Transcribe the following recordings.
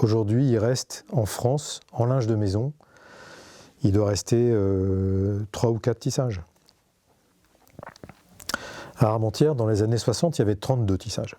Aujourd'hui, il reste en France, en linge de maison, il doit rester 3 ou 4 tissages. À Armentières, dans les années 60, il y avait 32 tissages.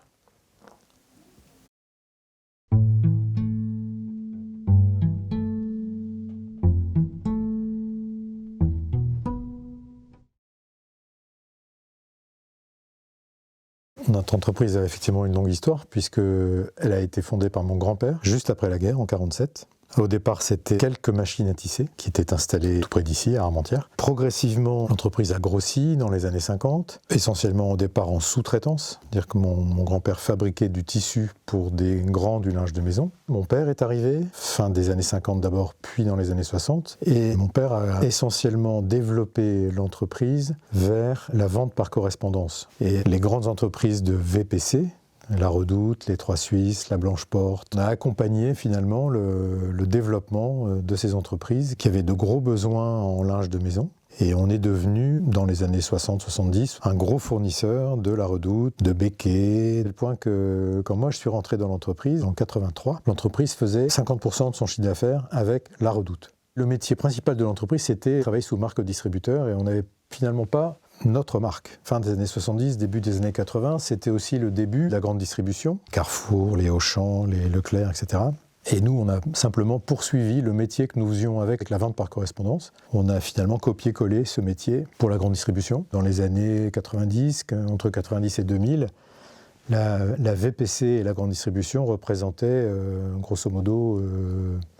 Notre entreprise a effectivement une longue histoire puisqu'elle a été fondée par mon grand-père juste après la guerre en 1947. Au départ, c'était quelques machines à tisser qui étaient installées tout près d'ici, à Armentières. Progressivement, l'entreprise a grossi dans les années 50, essentiellement au départ en sous-traitance. C'est-à-dire que mon grand-père fabriquait du tissu pour des grands du linge de maison. Mon père est arrivé, fin des années 50 d'abord, puis dans les années 60. Et mon père a essentiellement développé l'entreprise vers la vente par correspondance. Et les grandes entreprises de VPC, la Redoute, les Trois Suisses, la Blanche Porte. On a accompagné finalement le développement de ces entreprises qui avaient de gros besoins en linge de maison. Et on est devenu, dans les années 60-70, un gros fournisseur de la Redoute, de Becquet, au point que quand moi je suis rentré dans l'entreprise, en 83, l'entreprise faisait 50% de son chiffre d'affaires avec la Redoute. Le métier principal de l'entreprise, c'était travailler sous marque distributeur et on n'avait finalement pas notre marque. Fin des années 70, début des années 80, c'était aussi le début de la grande distribution. Carrefour, les Auchan, les Leclerc, etc. Et nous, on a simplement poursuivi le métier que nous faisions avec la vente par correspondance. On a finalement copié-collé ce métier pour la grande distribution. Dans les années 90, entre 90 et 2000, la VPC et la grande distribution représentaient grosso modo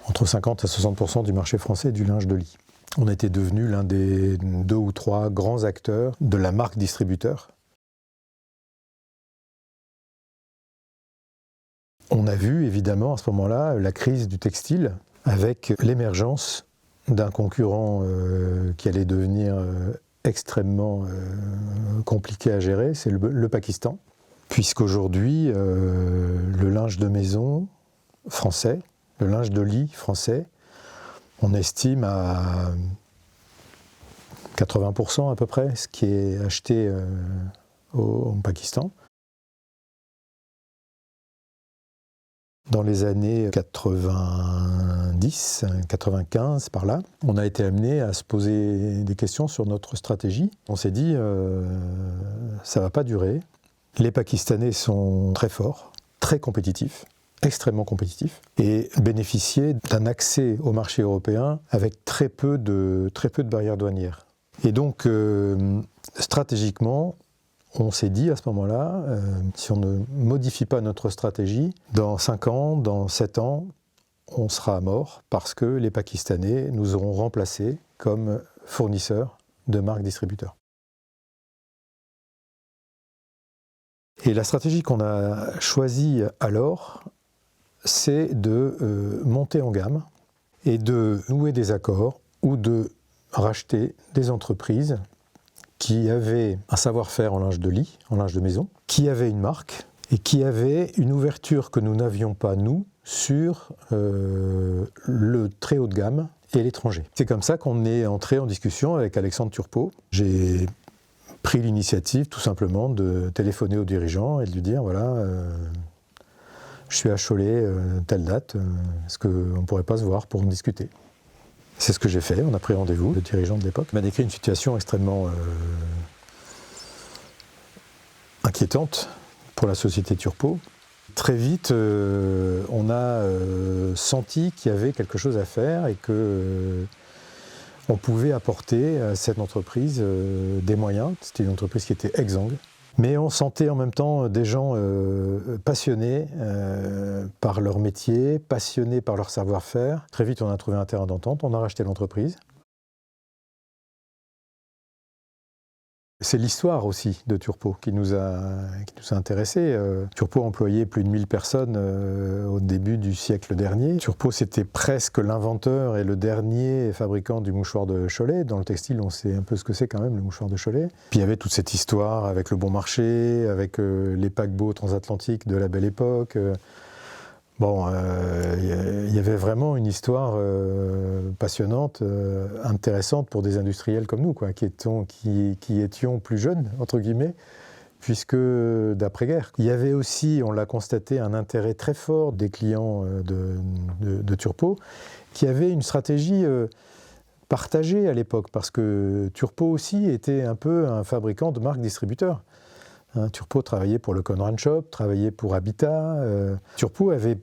entre 50 à 60% du marché français du linge de lit. On était devenu l'un des 2 ou 3 grands acteurs de la marque distributeur. On a vu évidemment à ce moment-là la crise du textile avec l'émergence d'un concurrent qui allait devenir extrêmement compliqué à gérer, c'est le Pakistan. Puisqu'aujourd'hui, le linge de maison français, le linge de lit français, on estime à 80% à peu près ce qui est acheté au Pakistan. Dans les années 90, 95, par là, on a été amené à se poser des questions sur notre stratégie. On s'est dit, ça ne va pas durer. Les Pakistanais sont très forts, très compétitifs, extrêmement compétitifs, et bénéficiaient d'un accès au marché européen avec très peu de barrières douanières. Et donc, stratégiquement, on s'est dit à ce moment-là, si on ne modifie pas notre stratégie, dans 5 ans, dans 7 ans, on sera mort parce que les Pakistanais nous auront remplacés comme fournisseurs de marques distributeurs. Et la stratégie qu'on a choisie alors, c'est de monter en gamme et de nouer des accords ou de racheter des entreprises qui avaient un savoir-faire en linge de lit, en linge de maison, qui avaient une marque et qui avaient une ouverture que nous n'avions pas, nous, sur le très haut de gamme et l'étranger. C'est comme ça qu'on est entré en discussion avec Alexandre Turpot. J'ai pris l'initiative tout simplement de téléphoner au dirigeant et de lui dire voilà, je suis à Cholet, telle date, est-ce qu'on ne pourrait pas se voir pour en discuter ? C'est ce que j'ai fait, on a pris rendez-vous. Le dirigeant de l'époque m'a décrit une situation extrêmement inquiétante pour la société Turpot. Très vite, on a senti qu'il y avait quelque chose à faire et que on pouvait apporter à cette entreprise des moyens. C'était une entreprise qui était exsangue. Mais on sentait en même temps des gens passionnés par leur métier, passionnés par leur savoir-faire. Très vite, on a trouvé un terrain d'entente, on a racheté l'entreprise. C'est l'histoire aussi de Turpot qui nous a intéressés. Turpot employait plus de 1000 personnes au début du siècle dernier. Turpot, c'était presque l'inventeur et le dernier fabricant du mouchoir de Cholet. Dans le textile, on sait un peu ce que c'est quand même, le mouchoir de Cholet. Puis il y avait toute cette histoire avec le bon marché, avec les paquebots transatlantiques de la belle époque. Bon, il y avait vraiment une histoire passionnante, intéressante pour des industriels comme nous, quoi, qui étions plus jeunes, entre guillemets, puisque d'après-guerre, il y avait aussi, on l'a constaté, un intérêt très fort des clients de Turpo, qui avaient une stratégie partagée à l'époque, parce que Turpo aussi était un peu un fabricant de marques distributeurs. Turpo travaillait pour le Conran Shop, travaillait pour Habitat. Turpo avait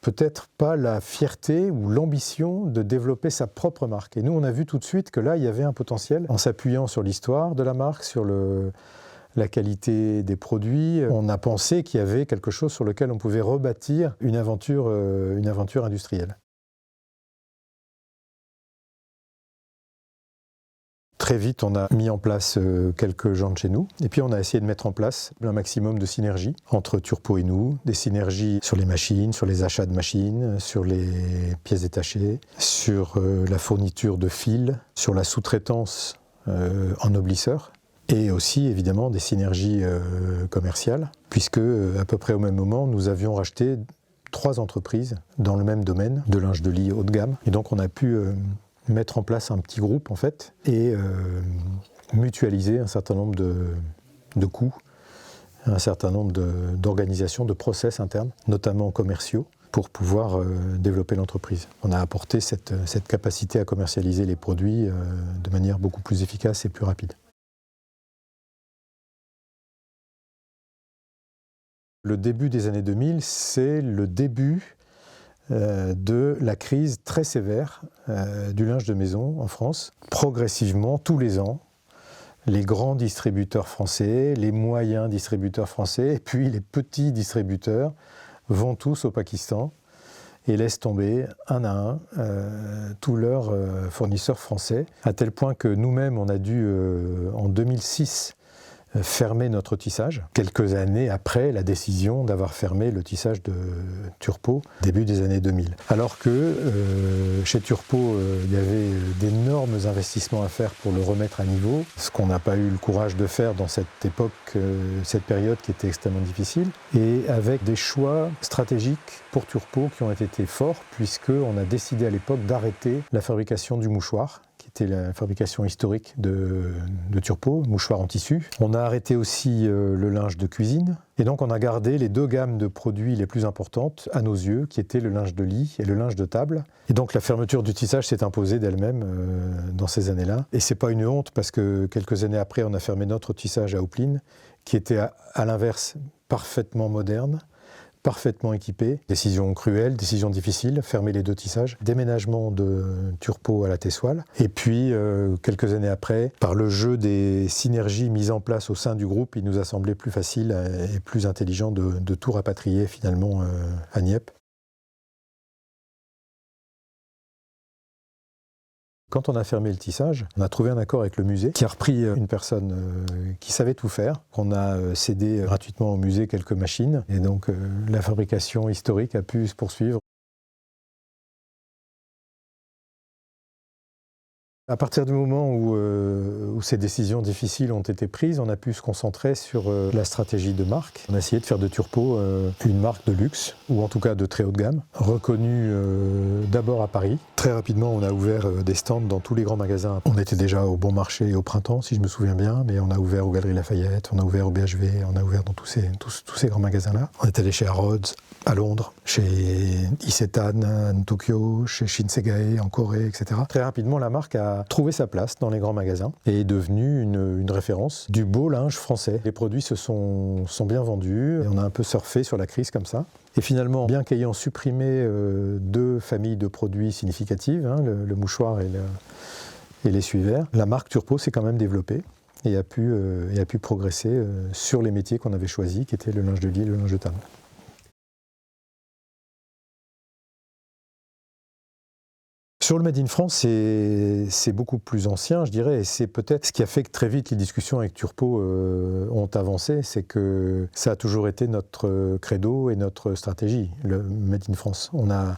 peut-être pas la fierté ou l'ambition de développer sa propre marque. Et nous, on a vu tout de suite que là, il y avait un potentiel, en s'appuyant sur l'histoire de la marque, sur la qualité des produits. On a pensé qu'il y avait quelque chose sur lequel on pouvait rebâtir une aventure industrielle. Très vite, on a mis en place quelques gens de chez nous, et puis on a essayé de mettre en place un maximum de synergies entre Turpo et nous, des synergies sur les machines, sur les achats de machines, sur les pièces détachées, sur la fourniture de fils, sur la sous-traitance en oblisseur, et aussi évidemment des synergies commerciales, puisque à peu près au même moment, nous avions racheté 3 entreprises dans le même domaine de linge de lit haut de gamme, et donc on a pu mettre en place un petit groupe en fait et mutualiser un certain nombre de coûts, un certain nombre d'organisations, de process internes, notamment commerciaux, pour pouvoir développer l'entreprise. On a apporté cette capacité à commercialiser les produits de manière beaucoup plus efficace et plus rapide. Le début des années 2000, c'est le début de la crise très sévère du linge de maison en France. Progressivement, tous les ans, les grands distributeurs français, les moyens distributeurs français, et puis les petits distributeurs vont tous au Pakistan et laissent tomber un à un tous leurs fournisseurs français, à tel point que nous-mêmes, on a dû, en 2006, fermer notre tissage, quelques années après la décision d'avoir fermé le tissage de Turpo, début des années 2000. Alors que chez Turpo, il y avait d'énormes investissements à faire pour le remettre à niveau, ce qu'on n'a pas eu le courage de faire dans cette époque, cette période qui était extrêmement difficile, et avec des choix stratégiques pour Turpo qui ont été forts, puisqu'on a décidé à l'époque d'arrêter la fabrication du mouchoir, qui était la fabrication historique de Turpo, mouchoir en tissu. On a arrêté aussi le linge de cuisine, et donc on a gardé les 2 gammes de produits les plus importantes à nos yeux, qui étaient le linge de lit et le linge de table. Et donc la fermeture du tissage s'est imposée d'elle-même dans ces années-là. Et c'est pas une honte, parce que quelques années après, on a fermé notre tissage à Houplines, qui était à l'inverse parfaitement moderne, parfaitement équipé. Décision cruelle, décision difficile, fermer les 2 tissages. Déménagement de Turpo à la Tessoile. Et puis, quelques années après, par le jeu des synergies mises en place au sein du groupe, il nous a semblé plus facile et plus intelligent de tout rapatrier finalement à Nieppe. Quand on a fermé le tissage, on a trouvé un accord avec le musée qui a repris une personne qui savait tout faire. On a cédé gratuitement au musée quelques machines et donc la fabrication historique a pu se poursuivre. À partir du moment où ces décisions difficiles ont été prises, on a pu se concentrer sur la stratégie de marque. On a essayé de faire de Turpo une marque de luxe, ou en tout cas de très haut de gamme, reconnue d'abord à Paris. Très rapidement, on a ouvert des stands dans tous les grands magasins. On était déjà au Bon Marché au printemps, si je me souviens bien, mais on a ouvert aux Galeries Lafayette, on a ouvert au BHV, on a ouvert dans tous ces grands magasins-là. On est allé chez Harrods, à Londres, chez Isetan, à Tokyo, chez Shinsegae, en Corée, etc. Très rapidement, la marque a trouvé sa place dans les grands magasins et est devenue une référence du beau linge français. Les produits se sont bien vendus et on a un peu surfé sur la crise comme ça. Et finalement, bien qu'ayant supprimé 2 familles de produits significatives, le mouchoir et l'essuie-verre, la marque Turpo s'est quand même développée et a pu progresser sur les métiers qu'on avait choisis, qui étaient le linge de lit et le linge de table. Sur le Made in France, c'est beaucoup plus ancien, je dirais, et c'est peut-être ce qui a fait que très vite les discussions avec Turpo ont avancé, c'est que ça a toujours été notre credo et notre stratégie, le Made in France. On a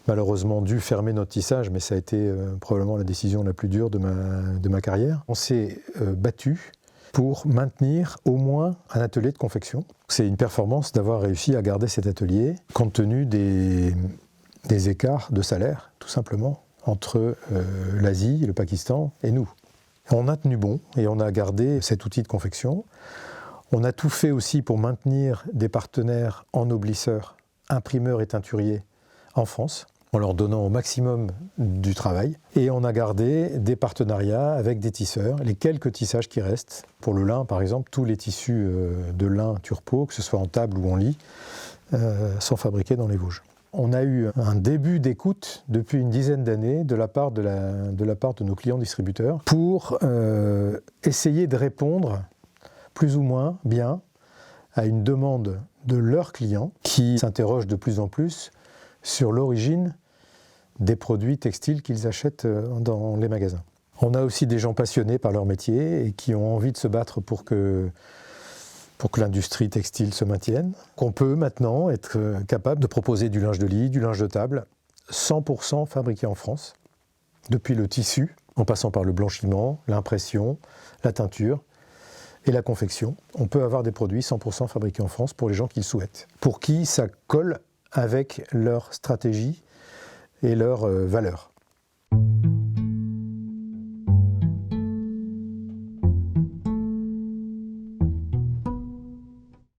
malheureusement dû fermer notre tissage, mais ça a été probablement la décision la plus dure de ma carrière. On s'est battu pour maintenir au moins un atelier de confection. C'est une performance d'avoir réussi à garder cet atelier, compte tenu des écarts de salaire, tout simplement, entre l'Asie, le Pakistan et nous. On a tenu bon et on a gardé cet outil de confection. On a tout fait aussi pour maintenir des partenaires ennoblisseurs, imprimeurs et teinturiers en France, en leur donnant au maximum du travail. Et on a gardé des partenariats avec des tisseurs, les quelques tissages qui restent. Pour le lin, par exemple, tous les tissus de lin Turpo, que ce soit en table ou en lit, sont fabriqués dans les Vosges. On a eu un début d'écoute depuis une dizaine d'années de la part de nos clients distributeurs pour essayer de répondre plus ou moins bien à une demande de leurs clients qui s'interrogent de plus en plus sur l'origine des produits textiles qu'ils achètent dans les magasins. On a aussi des gens passionnés par leur métier et qui ont envie de se battre pour que l'industrie textile se maintienne. Qu'on peut maintenant être capable de proposer du linge de lit, du linge de table, 100% fabriqué en France, depuis le tissu, en passant par le blanchiment, l'impression, la teinture et la confection. On peut avoir des produits 100% fabriqués en France pour les gens qui le souhaitent, pour qui ça colle avec leur stratégie et leurs valeurs.